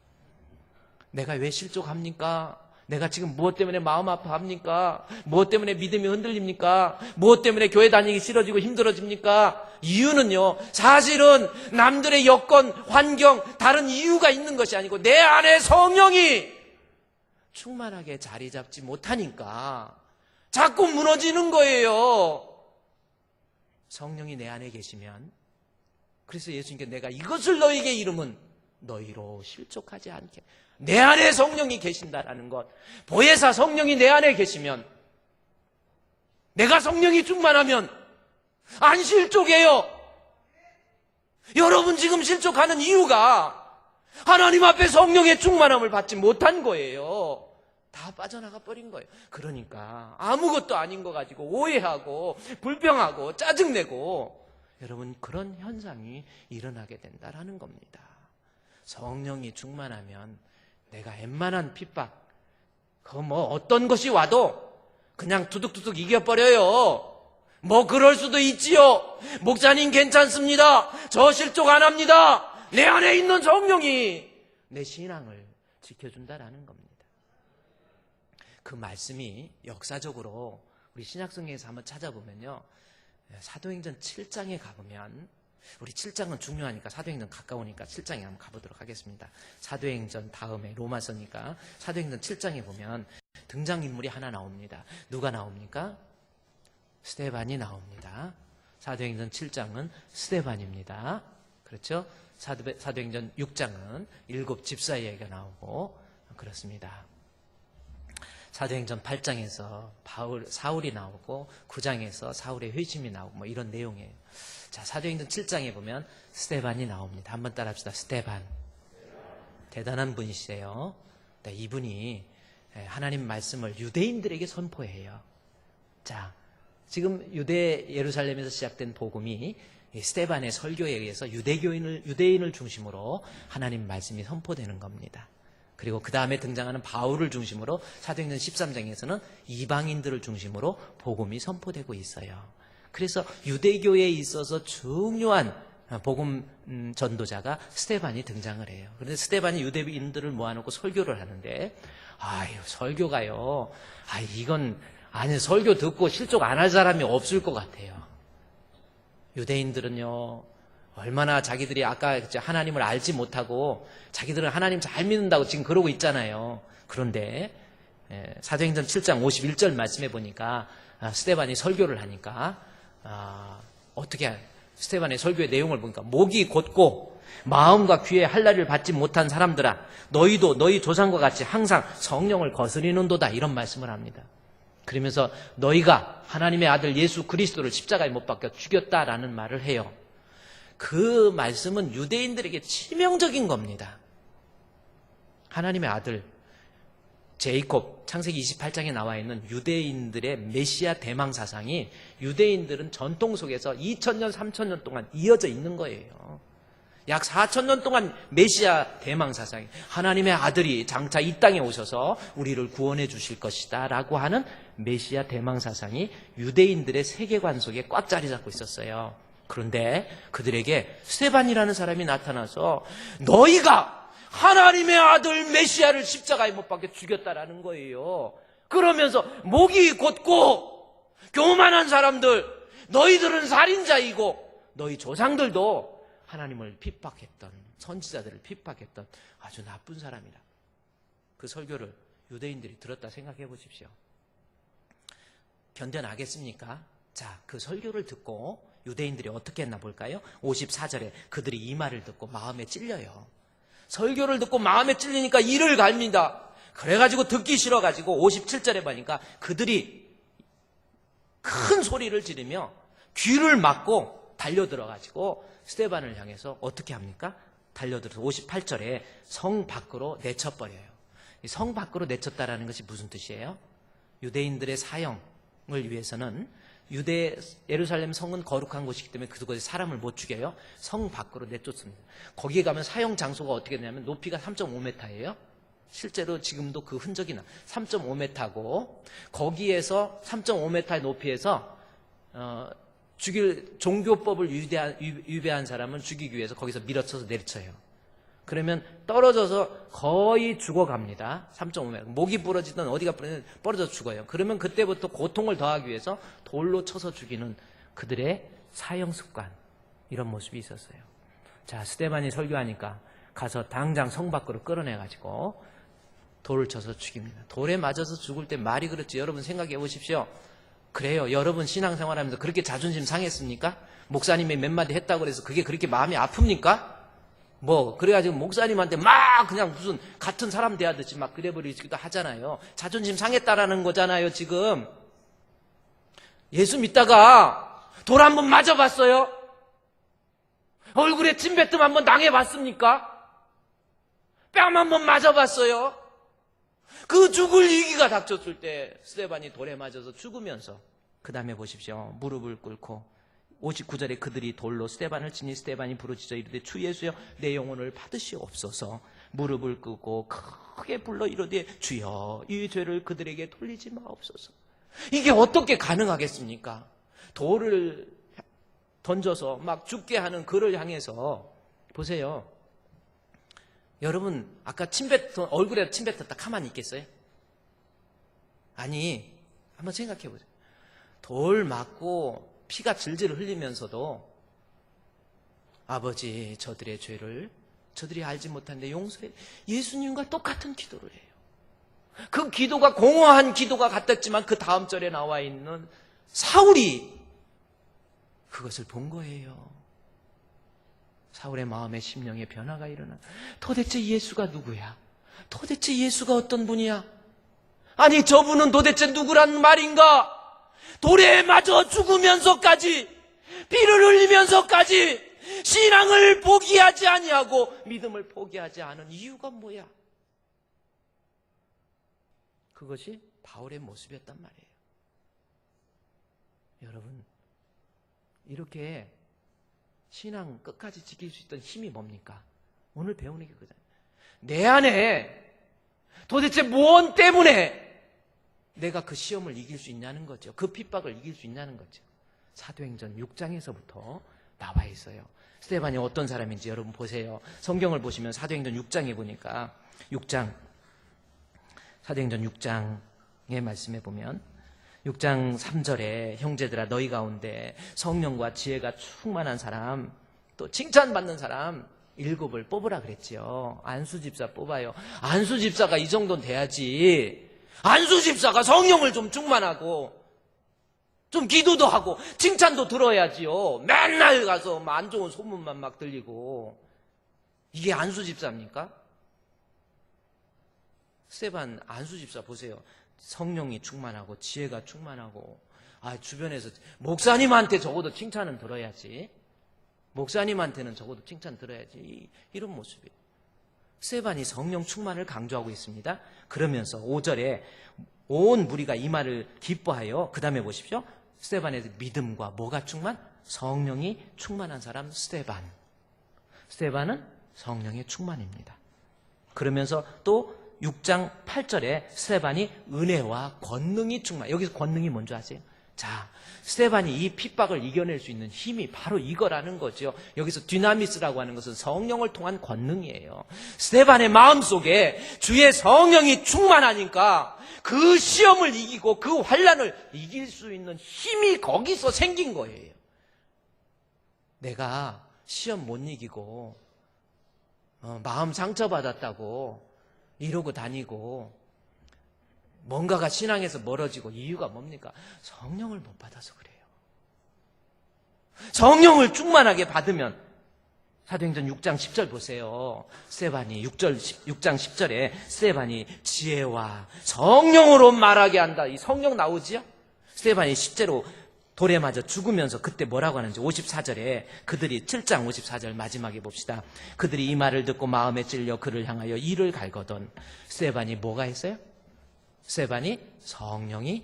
A: 내가 왜 실족합니까? 내가 지금 무엇 때문에 마음 아파합니까? 무엇 때문에 믿음이 흔들립니까? 무엇 때문에 교회 다니기 싫어지고 힘들어집니까? 이유는요, 사실은 남들의 여건, 환경, 다른 이유가 있는 것이 아니고 내 안에 성령이 충만하게 자리 잡지 못하니까 자꾸 무너지는 거예요. 성령이 내 안에 계시면, 그래서 예수님께 내가 이것을 너희에게 이름은 너희로 실족하지 않게, 내 안에 성령이 계신다라는 것, 보혜사 성령이 내 안에 계시면, 내가 성령이 충만하면 안 실족해요. 여러분 지금 실족하는 이유가 하나님 앞에 성령의 충만함을 받지 못한 거예요. 다 빠져나가 버린 거예요. 그러니까 아무것도 아닌 거 가지고 오해하고 불평하고 짜증내고, 여러분 그런 현상이 일어나게 된다라는 겁니다. 성령이 충만하면 내가 웬만한 핍박, 어떤 것이 와도 그냥 두둑두둑 이겨버려요. 그럴 수도 있지요. 목사님 괜찮습니다. 저 실족 안 합니다. 내 안에 있는 성령이 내 신앙을 지켜준다라는 겁니다. 그 말씀이 역사적으로 우리 신약성경에서 한번 찾아보면요, 사도행전 7장에 가보면, 우리 7장은 중요하니까 사도행전 가까우니까 7장에 한번 가보도록 하겠습니다. 사도행전 다음에 로마서니까 사도행전 7장에 보면 등장인물이 하나 나옵니다. 누가 나옵니까? 스데반이 나옵니다. 사도행전 7장은 스데반입니다. 그렇죠? 사도행전 6장은 7 집사의 얘기가 나오고 그렇습니다. 사도행전 8장에서 사울이 나오고 9장에서 사울의 회심이 나오고 이런 내용이에요. 자, 사도행전 7장에 보면 스데반이 나옵니다. 한번 따라합시다. 스데반. 대단한 분이시세요. 네, 이분이 하나님 말씀을 유대인들에게 선포해요. 자, 지금 예루살렘에서 시작된 복음이 스데반의 설교에 의해서 유대인을 중심으로 하나님 말씀이 선포되는 겁니다. 그리고 그 다음에 등장하는 바울을 중심으로 사도행전 13장에서는 이방인들을 중심으로 복음이 선포되고 있어요. 그래서 유대교에 있어서 중요한 복음 전도자가 스데반이 등장을 해요. 그런데 스데반이 유대인들을 모아놓고 설교를 하는데, 설교가요, 설교 듣고 실족 안 할 사람이 없을 것 같아요. 유대인들은요, 얼마나 자기들이 아까 하나님을 알지 못하고 자기들은 하나님 잘 믿는다고 지금 그러고 있잖아요. 그런데 사도행전 7장 51절 말씀해 보니까 스데반이 설교를 하니까 어떻게 스데반의 설교의 내용을 보니까, 목이 곧고 마음과 귀에 할례를 받지 못한 사람들아, 너희도 너희 조상과 같이 항상 성령을 거스리는도다, 이런 말씀을 합니다. 그러면서 너희가 하나님의 아들 예수 그리스도를 십자가에 못 박혀 죽였다라는 말을 해요. 그 말씀은 유대인들에게 치명적인 겁니다. 하나님의 아들 제이콥, 창세기 28장에 나와 있는 유대인들의 메시아 대망 사상이 유대인들은 전통 속에서 2000년, 3000년 동안 이어져 있는 거예요. 약 4000년 동안 메시아 대망 사상이, 하나님의 아들이 장차 이 땅에 오셔서 우리를 구원해 주실 것이다 라고 하는 메시아 대망 사상이 유대인들의 세계관 속에 꽉 자리 잡고 있었어요. 그런데 그들에게 스데반이라는 사람이 나타나서 너희가 하나님의 아들 메시아를 십자가에 못 박혀 죽였다라는 거예요. 그러면서 목이 곧고 교만한 사람들, 너희들은 살인자이고 너희 조상들도 하나님을 핍박했던, 선지자들을 핍박했던 아주 나쁜 사람이다. 그 설교를 유대인들이 들었다 생각해 보십시오. 견뎌나겠습니까? 자, 그 설교를 듣고 유대인들이 어떻게 했나 볼까요? 54절에 그들이 이 말을 듣고 마음에 찔려요. 설교를 듣고 마음에 찔리니까 이를 갈민다. 그래가지고 듣기 싫어가지고 57절에 보니까 그들이 큰 소리를 지르며 귀를 막고 달려들어가지고 스데반을 향해서 어떻게 합니까? 달려들어서 58절에 성 밖으로 내쳐버려요. 성 밖으로 내쳤다라는 것이 무슨 뜻이에요? 유대인들의 사형을 위해서는 예루살렘 성은 거룩한 곳이기 때문에 그곳에 사람을 못 죽여요. 성 밖으로 내쫓습니다. 거기에 가면 사형 장소가 어떻게 되냐면 높이가 3.5m예요. 실제로 지금도 그 흔적이 나. 3.5m고 거기에서 3.5m의 높이에서 죽일 종교법을 위배한 사람을 죽이기 위해서 거기서 밀어쳐서 내리쳐요. 그러면 떨어져서 거의 죽어갑니다. 3.5m. 목이 부러지든 어디가 부러지든 떨어져서 죽어요. 그러면 그때부터 고통을 더하기 위해서 돌로 쳐서 죽이는 그들의 사형 습관, 이런 모습이 있었어요. 자, 스데반이 설교하니까 가서 당장 성 밖으로 끌어내가지고 돌을 쳐서 죽입니다. 돌에 맞아서 죽을 때 말이 그렇지. 여러분 생각해 보십시오. 그래요. 여러분 신앙생활하면서 그렇게 자존심 상했습니까? 목사님이 몇 마디 했다고 해서 그게 그렇게 마음이 아픕니까? 그래가지고 목사님한테 막 그냥 무슨 같은 사람 대하듯이 막 그래버리기도 하잖아요. 자존심 상했다라는 거잖아요, 지금. 예수 믿다가 돌 한번 맞아봤어요? 얼굴에 침뱉음 한번 당해봤습니까? 뺨 한번 맞아봤어요? 그 죽을 위기가 닥쳤을 때 스데반이 돌에 맞아서 죽으면서 그 다음에 보십시오. 무릎을 꿇고 59절에 그들이 돌로 스데반을 치니 스데반이 부르짖어 이르되 주 예수여 내 영혼을 받으시옵소서. 무릎을 꿇고 크게 불러 이르되 주여 이 죄를 그들에게 돌리지 마옵소서. 이게 어떻게 가능하겠습니까? 돌을 던져서 막 죽게 하는 그를 향해서 보세요. 여러분 아까 얼굴에 침 뱉었다 가만히 있겠어요? 아니, 한번 생각해 보세요. 돌 맞고 피가 질질 흘리면서도 아버지 저들의 죄를 저들이 알지 못하는데 용서해. 예수님과 똑같은 기도를 해요. 그 기도가 공허한 기도가 같았지만 그 다음 절에 나와 있는 사울이 그것을 본 거예요. 사울의 마음에 심령에 변화가 일어나. 도대체 예수가 누구야? 도대체 예수가 어떤 분이야? 아니 저분은 도대체 누구란 말인가? 돌에 맞아 죽으면서까지 피를 흘리면서까지 신앙을 포기하지 아니하고 믿음을 포기하지 않은 이유가 뭐야? 그것이 바울의 모습이었단 말이에요. 여러분 이렇게 신앙 끝까지 지킬 수 있던 힘이 뭡니까? 오늘 배우는 게 그거잖아요. 내 안에 도대체 무엇 때문에 내가 그 시험을 이길 수 있냐는 거죠. 그 핍박을 이길 수 있냐는 거죠. 사도행전 6장에서부터 나와 있어요. 스데반이 어떤 사람인지 여러분 보세요. 성경을 보시면 사도행전 6장에 보니까 사도행전 6장의 말씀에 보면 6장 3절에 형제들아 너희 가운데 성령과 지혜가 충만한 사람 또 칭찬받는 사람 7을 뽑으라 그랬지요. 안수 집사 뽑아요. 안수 집사가 이 정도는 돼야지. 안수 집사가 성령을 좀 충만하고 좀 기도도 하고 칭찬도 들어야지요. 맨날 가서 안 좋은 소문만 막 들리고. 이게 안수 집사입니까? 스데반 안수 집사 보세요. 성령이 충만하고 지혜가 충만하고 주변에서 목사님한테 적어도 칭찬은 들어야지. 목사님한테는 적어도 칭찬 들어야지. 이런 모습이에요. 스데반이 성령 충만을 강조하고 있습니다. 그러면서 5절에 온 무리가 이 말을 기뻐하여 그 다음에 보십시오. 스데반의 믿음과 뭐가 충만? 성령이 충만한 사람 스데반. 스데반은 성령의 충만입니다. 그러면서 또 6장 8절에 스데반이 은혜와 권능이 충만. 여기서 권능이 뭔지 아세요? 자, 스데반이 이 핍박을 이겨낼 수 있는 힘이 바로 이거라는 거죠. 여기서 디나미스라고 하는 것은 성령을 통한 권능이에요. 스데반의 마음속에 주의 성령이 충만하니까 그 시험을 이기고 그 환난을 이길 수 있는 힘이 거기서 생긴 거예요. 내가 시험 못 이기고 마음 상처받았다고 이러고 다니고 뭔가가 신앙에서 멀어지고 이유가 뭡니까? 성령을 못 받아서 그래요. 성령을 충만하게 받으면 사도행전 6장 10절 보세요. 스데반이 6장 10절에 스데반이 지혜와 성령으로 말하게 한다. 이 성령 나오지요? 스데반이 실제로 돌에 맞아 죽으면서 그때 뭐라고 하는지 54절에 그들이 7장 54절 마지막에 봅시다. 그들이 이 말을 듣고 마음에 찔려 그를 향하여 이를 갈거든. 스데반이 뭐가 했어요? 스데반이 성령이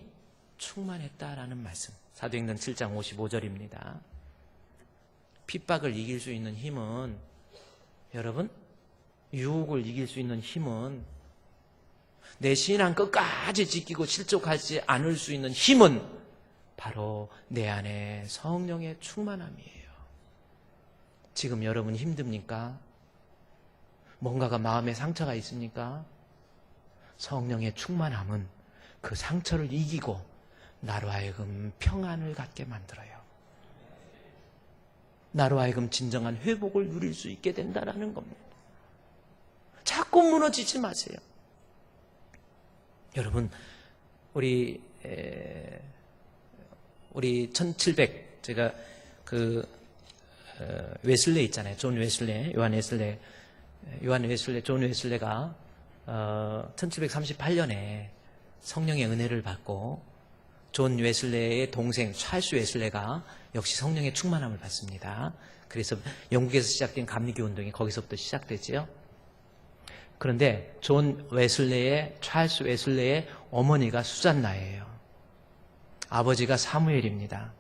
A: 충만했다라는 말씀. 사도행전 7장 55절입니다. 핍박을 이길 수 있는 힘은 여러분 유혹을 이길 수 있는 힘은 내 신앙 끝까지 지키고 실족하지 않을 수 있는 힘은 바로 내 안에 성령의 충만함이에요. 지금 여러분 힘듭니까? 뭔가가 마음에 상처가 있습니까? 성령의 충만함은 그 상처를 이기고 나로 하여금 평안을 갖게 만들어요. 나로 하여금 진정한 회복을 누릴 수 있게 된다는 겁니다. 자꾸 무너지지 마세요. 여러분, 우리 1700, 제가 웨슬레 있잖아요. 존 웨슬레, 존 웨슬레가 1738년에 성령의 은혜를 받고 존 웨슬레의 동생 찰스 웨슬레가 역시 성령의 충만함을 받습니다. 그래서 영국에서 시작된 감리교 운동이 거기서부터 시작됐지요. 그런데 찰스 웨슬레의 어머니가 수잔나예요. 아버지가 사무엘입니다.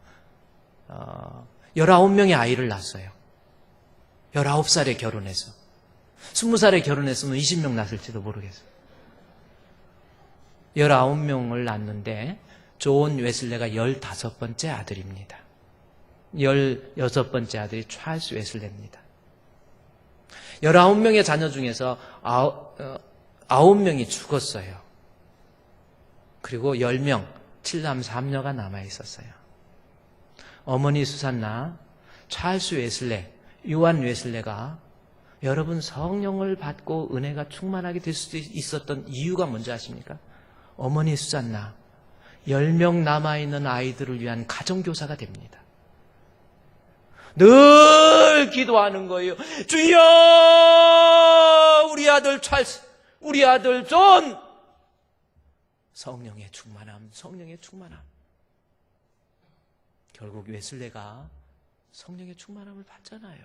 A: 19명의 아이를 낳았어요. 19살에 결혼해서. 20살에 결혼했으면 20명 낳았을지도 모르겠어요. 19명을 낳았는데 존 웨슬레가 15번째 아들입니다. 16번째 아들이 찰스 웨슬레입니다. 19명의 자녀 중에서 9명이 죽었어요. 그리고 10명, 7남 3녀가 남아있었어요. 어머니 수산나, 찰스 웨슬레, 요한 웨슬레가 여러분 성령을 받고 은혜가 충만하게 될 수 있었던 이유가 뭔지 아십니까? 어머니 수산나, 10명 남아있는 아이들을 위한 가정교사가 됩니다. 늘 기도하는 거예요. 주여, 우리 아들 찰스, 우리 아들 존, 성령의 충만함, 성령의 충만함. 결국 웨슬레가 성령의 충만함을 받잖아요.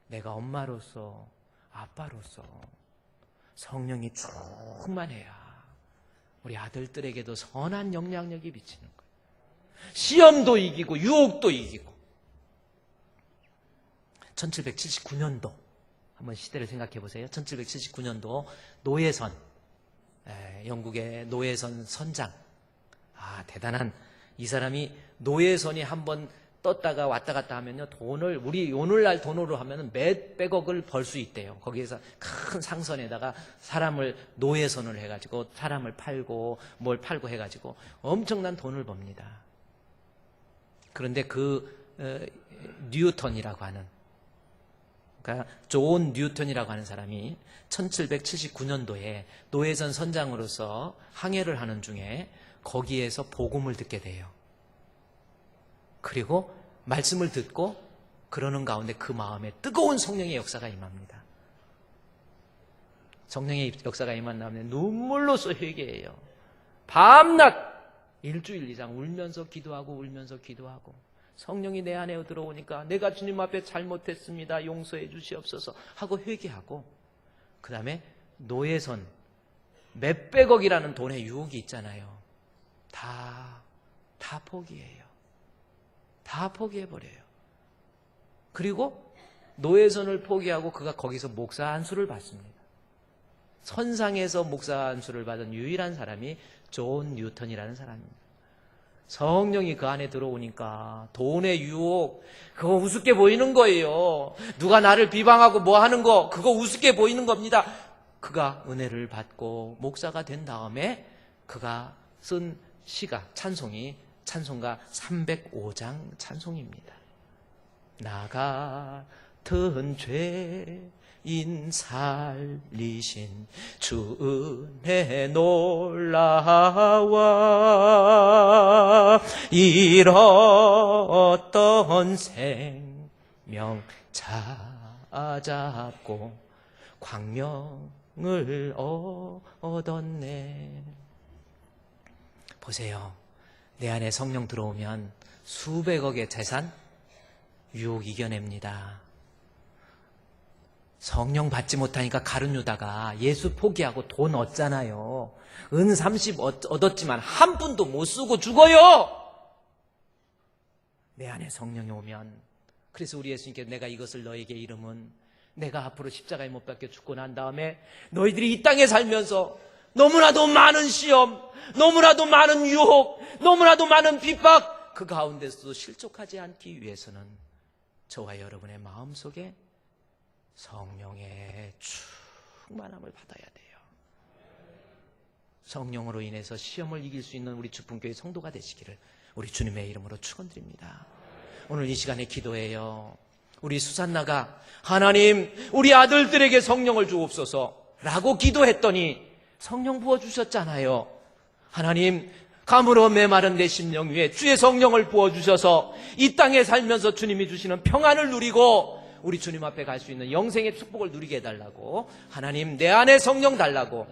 A: 내가 엄마로서, 아빠로서 성령이 충만해야 우리 아들들에게도 선한 영향력이 미치는 거예요. 시험도 이기고 유혹도 이기고. 1779년도 한번 시대를 생각해 보세요. 1779년도 노예선, 영국의 노예선 선장. 대단한, 이 사람이 노예선이 한번 떴다가 왔다 갔다 하면요, 우리 오늘날 돈으로 하면은 몇백억을 벌 수 있대요. 거기에서 큰 상선에다가 사람을 노예선을 해가지고 사람을 팔고 뭘 팔고 해가지고 엄청난 돈을 법니다. 그런데 뉴턴이라고 하는, 그러니까 존 뉴턴이라고 하는 사람이 1779년도에 노예선 선장으로서 항해를 하는 중에 거기에서 복음을 듣게 돼요. 그리고 말씀을 듣고 그러는 가운데 그 마음에 뜨거운 성령의 역사가 임합니다. 성령의 역사가 임한 다음에 눈물로써 회개해요. 밤낮 일주일 이상 울면서 기도하고 성령이 내 안에 들어오니까 내가 주님 앞에 잘못했습니다. 용서해 주시옵소서 하고 회개하고, 그 다음에 노예선 몇백억이라는 돈의 유혹이 있잖아요. 다 포기해요. 다 포기해버려요. 그리고 노예선을 포기하고 그가 거기서 목사 안수를 받습니다. 선상에서 목사 안수를 받은 유일한 사람이 존 뉴턴이라는 사람입니다. 성령이 그 안에 들어오니까 돈의 유혹, 그거 우습게 보이는 거예요. 누가 나를 비방하고 뭐 하는 거, 그거 우습게 보이는 겁니다. 그가 은혜를 받고 목사가 된 다음에 그가 쓴 시가, 찬송가 305장 찬송입니다. 나 같은 죄인 살리신 주 은혜 놀라와, 잃었던 생명 찾았고 광명을 얻었네. 보세요. 내 안에 성령 들어오면 수백억의 재산, 유혹 이겨냅니다. 성령 받지 못하니까 가룟 유다가 예수 포기하고 돈 얻잖아요. 은 30 얻었지만 한 푼도 못 쓰고 죽어요. 내 안에 성령이 오면. 그래서 우리 예수님께 내가 이것을 너에게 이름은, 내가 앞으로 십자가에 못 박혀 죽고 난 다음에 너희들이 이 땅에 살면서 너무나도 많은 시험, 너무나도 많은 유혹, 너무나도 많은 핍박, 그 가운데서도 실족하지 않기 위해서는 저와 여러분의 마음속에 성령의 충만함을 받아야 돼요. 성령으로 인해서 시험을 이길 수 있는 우리 주품교회 성도가 되시기를 우리 주님의 이름으로 축원드립니다. 오늘 이 시간에 기도해요. 우리 수산나가 하나님 우리 아들들에게 성령을 주옵소서 라고 기도했더니 성령 부어주셨잖아요. 하나님 가물어 메마른 내 심령 위에 주의 성령을 부어주셔서 이 땅에 살면서 주님이 주시는 평안을 누리고 우리 주님 앞에 갈 수 있는 영생의 축복을 누리게 해달라고, 하나님 내 안에 성령 달라고,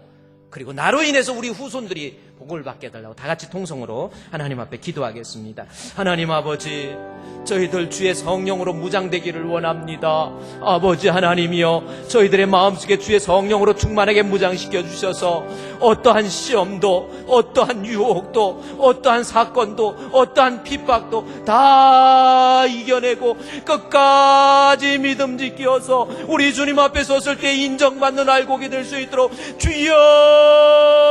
A: 그리고 나로 인해서 우리 후손들이 복을 받게 해달라고 다 같이 통성으로 하나님 앞에 기도하겠습니다. 하나님 아버지, 저희들 주의 성령으로 무장되기를 원합니다. 아버지 하나님이여, 저희들의 마음속에 주의 성령으로 충만하게 무장시켜 주셔서 어떠한 시험도, 어떠한 유혹도, 어떠한 사건도, 어떠한 핍박도 다 이겨내고 끝까지 믿음 지켜서 우리 주님 앞에 섰을 때 인정받는 알곡이 될 수 있도록 주여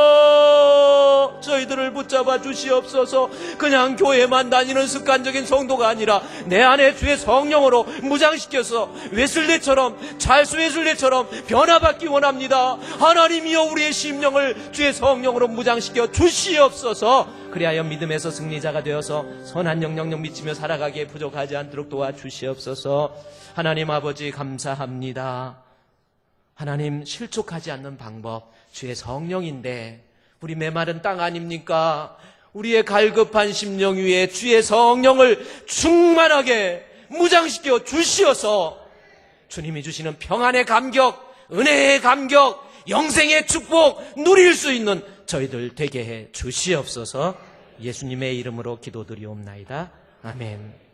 A: 저희들을 붙잡아 주시옵소서. 그냥 교회만 다니는 습관적인 성도가 아니라 내 안에 주의 성령으로 무장시켜서 웨슬레처럼, 찰스 웨슬레처럼 변화받기 원합니다. 하나님이여 우리의 심령을 주의 성령으로 무장시켜 주시옵소서. 그리하여 믿음에서 승리자가 되어서 선한 영향력 미치며 살아가기에 부족하지 않도록 도와주시옵소서. 하나님 아버지 감사합니다. 하나님 실족하지 않는 방법 주의 성령인데 우리 메마른 땅 아닙니까? 우리의 갈급한 심령 위에 주의 성령을 충만하게 무장시켜 주시어서 주님이 주시는 평안의 감격, 은혜의 감격, 영생의 축복 누릴 수 있는 저희들 되게 해 주시옵소서. 예수님의 이름으로 기도드리옵나이다. 아멘.